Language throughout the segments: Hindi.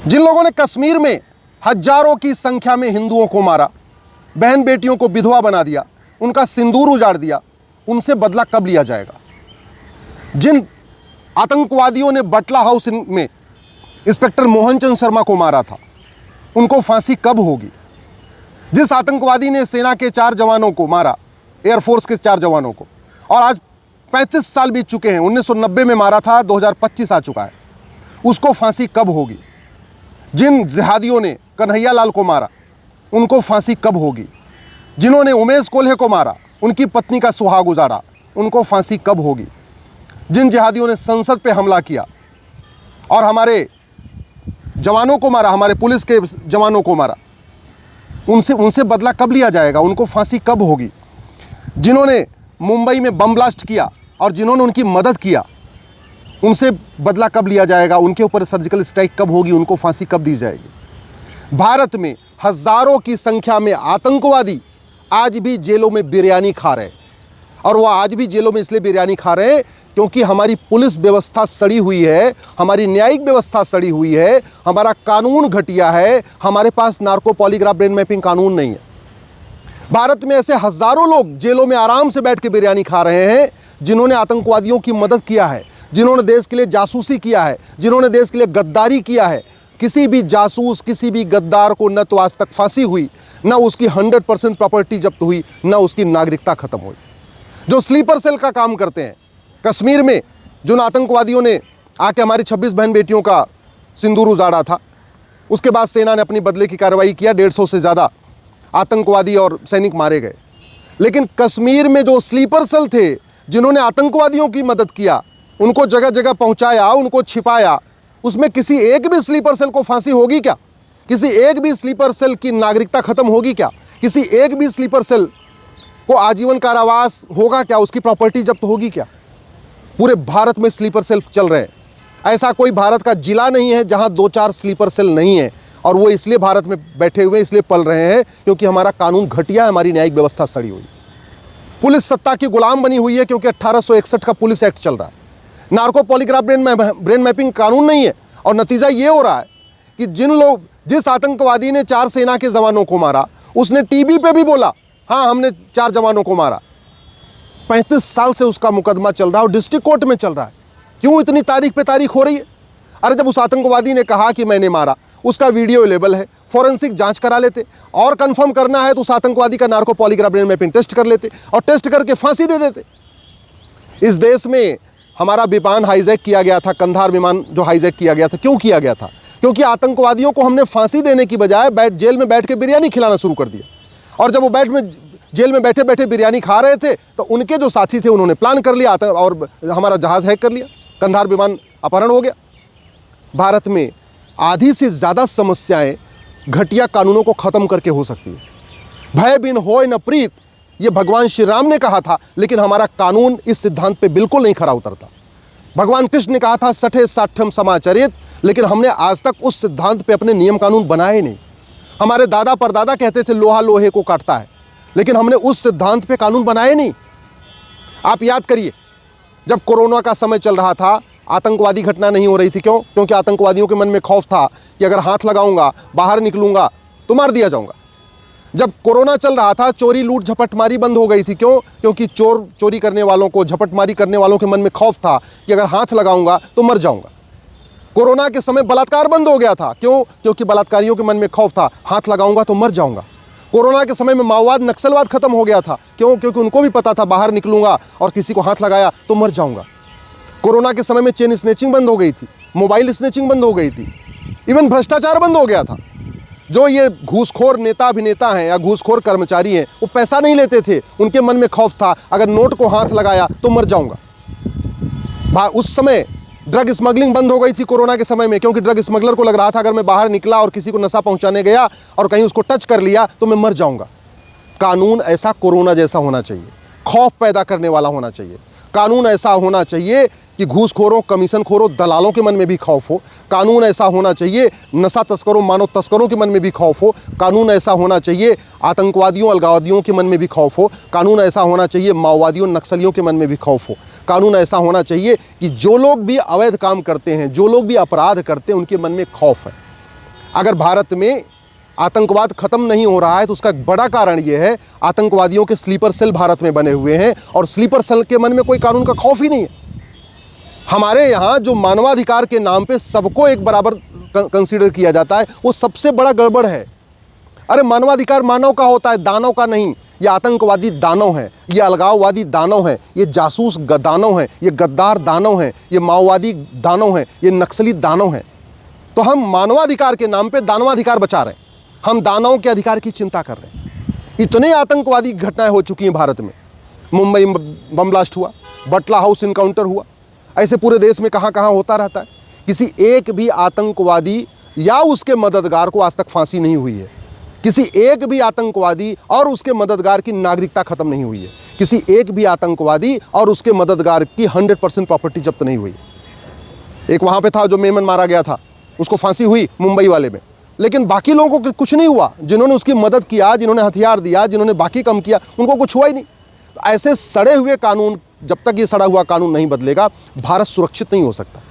जिन लोगों ने कश्मीर में हजारों की संख्या में हिंदुओं को मारा, बहन बेटियों को विधवा बना दिया, उनका सिंदूर उजाड़ दिया, उनसे बदला कब लिया जाएगा? जिन आतंकवादियों ने बटला हाउस में इंस्पेक्टर मोहनचंद शर्मा को मारा था, उनको फांसी कब होगी? जिस आतंकवादी ने सेना के 4 जवानों को मारा, एयरफोर्स के 4 जवानों को, और आज 35 साल बीत चुके हैं, 1990 में मारा था, 2025 आ चुका है, उसको फांसी कब होगी? जिन जिहादियों ने कन्हैया लाल को मारा, उनको फांसी कब होगी? जिन्होंने उमेश कोल्हे को मारा, उनकी पत्नी का सुहाग उजाड़ा, उनको फांसी कब होगी? जिन जिहादियों ने संसद पे हमला किया और हमारे जवानों को मारा, हमारे पुलिस के जवानों को मारा, उनसे बदला कब लिया जाएगा? उनको फांसी कब होगी? जिन्होंने मुंबई में बम ब्लास्ट किया और जिन्होंने उनकी मदद किया, उनसे बदला कब लिया जाएगा? उनके ऊपर सर्जिकल स्ट्राइक कब होगी? उनको फांसी कब दी जाएगी? भारत में हजारों की संख्या में आतंकवादी आज भी जेलों में बिरयानी खा रहे हैं, और वह आज भी जेलों में इसलिए बिरयानी खा रहे हैं क्योंकि हमारी पुलिस व्यवस्था सड़ी हुई है, हमारी न्यायिक व्यवस्था सड़ी हुई है, हमारा कानून घटिया है, हमारे पास नार्को पॉलीग्राफ ब्रेन मैपिंग कानून नहीं है। भारत में ऐसे हजारों लोग जेलों में आराम से बैठ के बिरयानी खा रहे हैं जिन्होंने आतंकवादियों की मदद किया है, जिन्होंने देश के लिए जासूसी किया है, जिन्होंने देश के लिए गद्दारी किया है। किसी भी जासूस, किसी भी गद्दार को न तो आज तक फांसी हुई, न उसकी 100% प्रॉपर्टी जब्त हुई, न उसकी नागरिकता खत्म हुई। जो स्लीपर सेल का काम करते हैं, कश्मीर में जिन आतंकवादियों ने आके हमारी 26 बहन बेटियों का सिंदूर उजाड़ा था, उसके बाद सेना ने अपनी बदले की कार्रवाई किया, 150 से ज़्यादा आतंकवादी और सैनिक मारे गए। लेकिन कश्मीर में जो स्लीपर सेल थे, जिन्होंने आतंकवादियों की मदद किया, उनको जगह जगह पहुंचाया, उनको छिपाया, उसमें किसी एक भी स्लीपर सेल को फांसी होगी क्या? किसी एक भी स्लीपर सेल की नागरिकता खत्म होगी क्या? किसी एक भी स्लीपर सेल को आजीवन कारावास होगा क्या? उसकी प्रॉपर्टी जब्त होगी क्या? पूरे भारत में स्लीपर सेल चल रहे हैं। ऐसा कोई भारत का जिला नहीं है जहां 2-4 स्लीपर सेल नहीं है, और वो इसलिए भारत में बैठे हुए इसलिए पल रहे हैं क्योंकि हमारा कानून घटिया है, हमारी न्यायिक व्यवस्था सड़ी हुई। पुलिस सत्ता की गुलाम बनी हुई है क्योंकि 1861 का पुलिस एक्ट चल रहा है, नार्को पॉलीग्राफ ब्रेन मैपिंग कानून नहीं है। और नतीजा ये हो रहा है कि जिस आतंकवादी ने 4 सेना के जवानों को मारा, उसने टीवी पे भी बोला, हाँ हमने 4 जवानों को मारा। 35 साल से उसका मुकदमा चल रहा है और डिस्ट्रिक्ट कोर्ट में चल रहा है। क्यों इतनी तारीख पे तारीख हो रही है? अरे जब उस आतंकवादी ने कहा कि मैंने मारा, उसका वीडियो अवेलेबल है, फॉरेंसिक जांच करा लेते, और कंफर्म करना है तो उस आतंकवादी का narco polygraph brain mapping test कर लेते और टेस्ट करके फांसी दे देते। इस देश में हमारा विमान हाईजैक किया गया था, कंधार विमान जो हाईजैक किया गया था, क्यों किया गया था? क्योंकि आतंकवादियों को हमने फांसी देने की बजाय जेल में बैठ के बिरयानी खिलाना शुरू कर दिया। और जब वो जेल में बैठे बैठे बिरयानी खा रहे थे तो उनके जो साथी थे उन्होंने प्लान कर लिया और हमारा जहाज़ हैक कर लिया, कंधार विमान अपहरण हो गया। भारत में आधी से ज़्यादा समस्याएं घटिया कानूनों को ख़त्म करके हो सकती है। भय बिन होय न प्रीत, ये भगवान श्री राम ने कहा था, लेकिन हमारा कानून इस सिद्धांत पे बिल्कुल नहीं खरा उतरता। भगवान कृष्ण ने कहा था सठे साठ्यम समाचरित, लेकिन हमने आज तक उस सिद्धांत पे अपने नियम कानून बनाए नहीं। हमारे दादा परदादा कहते थे लोहा लोहे को काटता है, लेकिन हमने उस सिद्धांत पे कानून बनाए नहीं। आप याद करिए, जब कोरोना का समय चल रहा था, आतंकवादी घटना नहीं हो रही थी। क्यों? क्योंकि आतंकवादियों के मन में खौफ था कि अगर हाथ लगाऊंगा, बाहर निकलूंगा तो मार दिया जाऊंगा। जब कोरोना चल रहा था, चोरी लूट झपटमारी बंद हो गई थी। क्यों? क्योंकि चोरी करने वालों को, झपटमारी करने वालों के मन में खौफ था कि अगर हाथ लगाऊंगा तो मर जाऊंगा। कोरोना के समय बलात्कार बंद हो गया था। क्यों? क्योंकि बलात्कारियों के मन में खौफ था, हाथ लगाऊंगा तो मर जाऊंगा। कोरोना के समय में माओवाद, नक्सलवाद खत्म हो गया था। क्यों? क्योंकि उनको भी पता था बाहर निकलूंगा और किसी को हाथ लगाया तो मर जाऊंगा। कोरोना के समय में चेन स्नैचिंग बंद हो गई थी, मोबाइल स्नैचिंग बंद हो गई थी, इवन भ्रष्टाचार बंद हो गया था। जो ये घूसखोर नेता अभिनेता हैं या घूसखोर कर्मचारी हैं, वो पैसा नहीं लेते थे, उनके मन में खौफ था अगर नोट को हाथ लगाया तो मर जाऊंगा। उस समय ड्रग स्मगलिंग बंद हो गई थी कोरोना के समय में, क्योंकि ड्रग स्मगलर को लग रहा था अगर मैं बाहर निकला और किसी को नशा पहुंचाने गया और कहीं उसको टच कर लिया तो मैं मर जाऊंगा। कानून ऐसा कोरोना जैसा होना चाहिए, खौफ पैदा करने वाला होना चाहिए। कानून ऐसा होना चाहिए कि घूसखोरों, कमीशनखोरों, दलालों के मन में भी खौफ हो। कानून ऐसा होना चाहिए नशा तस्करों, मानव तस्करों के मन में भी खौफ हो। कानून ऐसा होना चाहिए आतंकवादियों, अलगाववादियों के मन में भी खौफ हो। कानून ऐसा होना चाहिए माओवादियों, नक्सलियों के मन में भी खौफ हो। कानून ऐसा होना चाहिए कि जो लोग भी अवैध काम करते हैं, जो लोग भी अपराध करते हैं, उनके मन में खौफ है। अगर भारत में आतंकवाद खत्म नहीं हो रहा है तो उसका एक बड़ा कारण यह है, आतंकवादियों के स्लीपर सेल भारत में बने हुए हैं और स्लीपर सेल के मन में कोई कानून का खौफ ही नहीं है। हमारे यहाँ जो मानवाधिकार के नाम पे सबको एक बराबर कंसीडर किया जाता है, वो सबसे बड़ा गड़बड़ है। अरे मानवाधिकार मानव का होता है, दानव का नहीं। ये आतंकवादी दानव हैं, ये अलगाववादी दानव हैं, ये जासूस दानव हैं, ये गद्दार दानव हैं, ये माओवादी दानव हैं, ये नक्सली दानव हैं। तो हम मानवाधिकार के नाम पे दानवाधिकार बचा रहे हैं, हम दानवों के अधिकार की चिंता कर रहे हैं। इतने आतंकवादी घटनाएं हो चुकी हैं भारत में। मुंबई बम ब्लास्ट हुआ, बटला हाउस इनकाउंटर हुआ, ऐसे पूरे देश में कहाँ कहाँ होता रहता है। किसी एक भी आतंकवादी या उसके मददगार को आज तक फांसी नहीं हुई है। किसी एक भी आतंकवादी और उसके मददगार की नागरिकता खत्म नहीं हुई है। किसी एक भी आतंकवादी और उसके मददगार की 100% प्रॉपर्टी जब्त नहीं हुई। एक वहाँ पे था जो मेमन मारा गया था, उसको फांसी हुई मुंबई वाले में, लेकिन बाकी लोगों को कुछ नहीं हुआ। जिन्होंने उसकी मदद किया, जिन्होंने हथियार दिया, जिन्होंने बाकी काम किया, उनको कुछ हुआ ही नहीं। तो ऐसे सड़े हुए कानून, जब तक ये सड़ा हुआ कानून नहीं बदलेगा, भारत सुरक्षित नहीं हो सकता।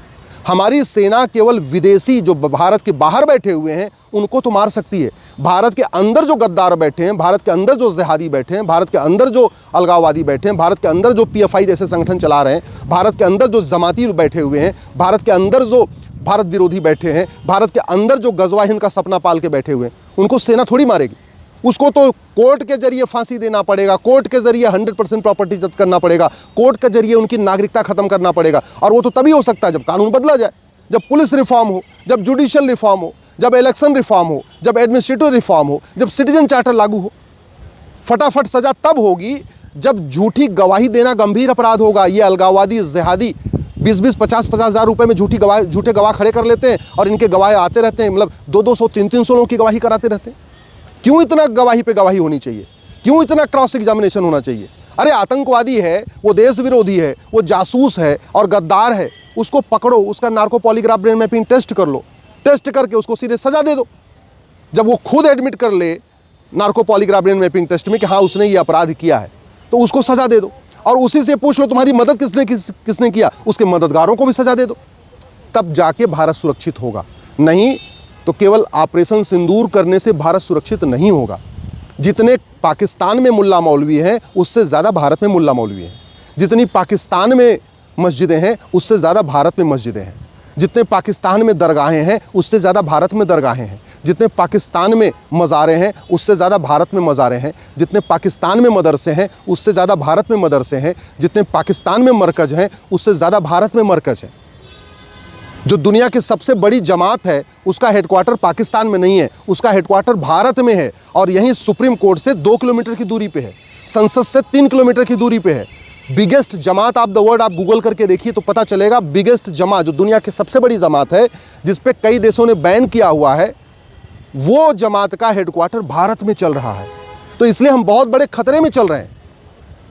हमारी सेना केवल विदेशी जो भारत के बाहर बैठे हुए हैं उनको तो मार सकती है। भारत के अंदर जो गद्दार बैठे हैं, भारत के अंदर जो जिहादी बैठे हैं, भारत के अंदर जो अलगाववादी बैठे हैं, भारत के अंदर जो PFI जैसे संगठन चला रहे हैं, भारत के अंदर जो जमाती बैठे हुए हैं, भारत के अंदर जो भारत विरोधी बैठे हैं, भारत के अंदर जो गजवा हिंद का सपना पाल के बैठे हुए हैं, उनको सेना थोड़ी मारेगी। उसको तो कोर्ट के जरिए फांसी देना पड़ेगा, कोर्ट के जरिए 100% प्रॉपर्टी जब्त करना पड़ेगा, कोर्ट के जरिए उनकी नागरिकता खत्म करना पड़ेगा। और वो तो तभी हो सकता है जब कानून बदला जाए, जब पुलिस रिफॉर्म हो, जब जुडिशियल रिफॉर्म हो, जब इलेक्शन रिफॉर्म हो, जब एडमिनिस्ट्रेटिव रिफॉर्म हो, जब सिटीजन चार्टर लागू हो। फटाफट सजा तब होगी जब झूठी गवाही देना गंभीर अपराध होगा। ये अलगाववादी जिहादी 20-20, 50-50 हज़ार रुपये में झूठे गवाह खड़े कर लेते हैं और इनके गवाह आते रहते हैं, मतलब 200-200, 300-300 लोगों की गवाही कराते रहते हैं। क्यों इतना गवाही पे गवाही होनी चाहिए? क्यों इतना क्रॉस एग्जामिनेशन होना चाहिए? अरे आतंकवादी है, वो देश विरोधी है, वो जासूस है और गद्दार है, उसको पकड़ो, उसका narco polygraph brain mapping test कर लो, टेस्ट करके उसको सीधे सजा दे दो। जब वो खुद एडमिट कर ले narco polygraph brain mapping test में कि हाँ उसने ये अपराध किया है, तो उसको सजा दे दो। और उसी से पूछ लो तुम्हारी मदद किसने किया, उसके मददगारों को भी सजा दे दो। तब जाके भारत सुरक्षित होगा। नहीं तो केवल ऑपरेशन सिंदूर करने से भारत सुरक्षित नहीं होगा। जितने पाकिस्तान में मुल्ला मौलवी हैं उससे ज़्यादा भारत में मुल्ला मौलवी हैं। जितनी पाकिस्तान में मस्जिदें हैं उससे ज़्यादा भारत में मस्जिदें हैं। जितने पाकिस्तान में दरगाहें हैं उससे ज़्यादा भारत में दरगाहें हैं। जितने पाकिस्तान में मज़ारे हैं उससे ज़्यादा भारत में मज़ारे हैं। जितने पाकिस्तान में मदरसे हैं उससे ज़्यादा भारत में मदरसे हैं। जितने पाकिस्तान में मरकज़ हैं उससे ज़्यादा भारत में मरकज़ हैं। जो दुनिया की सबसे बड़ी जमात है उसका हेडक्वार्टर पाकिस्तान में नहीं है, उसका हेडक्वार्टर भारत में है। और यहीं सुप्रीम कोर्ट से 2 किलोमीटर की दूरी पे है, संसद से 3 किलोमीटर की दूरी पे है। Biggest Jamaat of the world आप गूगल करके देखिए तो पता चलेगा। बिगेस्ट जमात जो दुनिया की सबसे बड़ी जमात है, जिस पे कई देशों ने बैन किया हुआ है, वो जमात का हेडक्वार्टर भारत में चल रहा है। तो इसलिए हम बहुत बड़े खतरे में चल रहे हैं।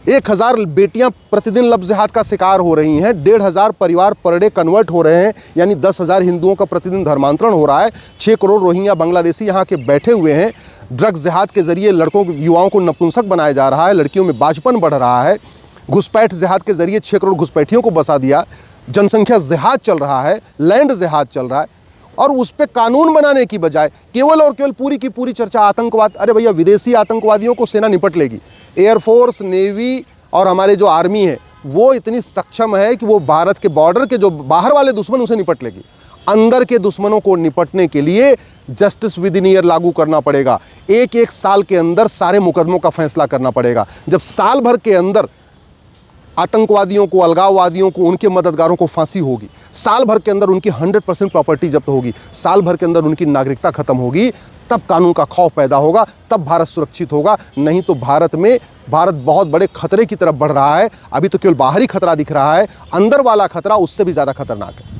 1000 बेटियां प्रतिदिन लफ्ज़ जिहाद का शिकार हो रही हैं। 1500 परिवार पर डे कन्वर्ट हो रहे हैं, यानी 10,000 हिंदुओं का प्रतिदिन धर्मांतरण हो रहा है। 6 करोड़ रोहिंग्या बांग्लादेशी यहाँ के बैठे हुए हैं। ड्रग्स जिहाद के जरिए लड़कों युवाओं को नपुंसक बनाया जा रहा है, लड़कियों में बाजपन बढ़ रहा है। घुसपैठ जिहाद के जरिए 6 करोड़ घुसपैठियों को बसा दिया। जनसंख्या जिहाद चल रहा है, लैंड जिहाद चल रहा है। और उस पर कानून बनाने की बजाय केवल और केवल पूरी की पूरी चर्चा आतंकवाद। अरे भैया, विदेशी आतंकवादियों को सेना निपट लेगी। एयरफोर्स, नेवी और हमारे जो आर्मी है वो इतनी सक्षम है कि वो भारत के बॉर्डर के जो बाहर वाले दुश्मन उसे निपट लेगी। अंदर के दुश्मनों को निपटने के लिए जस्टिस विद इन ईयर लागू करना पड़ेगा। एक साल के अंदर सारे मुकदमों का फैसला करना पड़ेगा। जब साल भर के अंदर आतंकवादियों को, अलगाववादियों को, उनके मददगारों को फांसी होगी, साल भर के अंदर उनकी 100% प्रॉपर्टी जब्त होगी, साल भर के अंदर उनकी नागरिकता खत्म होगी, तब कानून का खौफ पैदा होगा, तब भारत सुरक्षित होगा। नहीं तो भारत बहुत बड़े खतरे की तरफ बढ़ रहा है। अभी तो केवल बाहरी खतरा दिख रहा है, अंदर वाला खतरा उससे भी ज़्यादा खतरनाक है।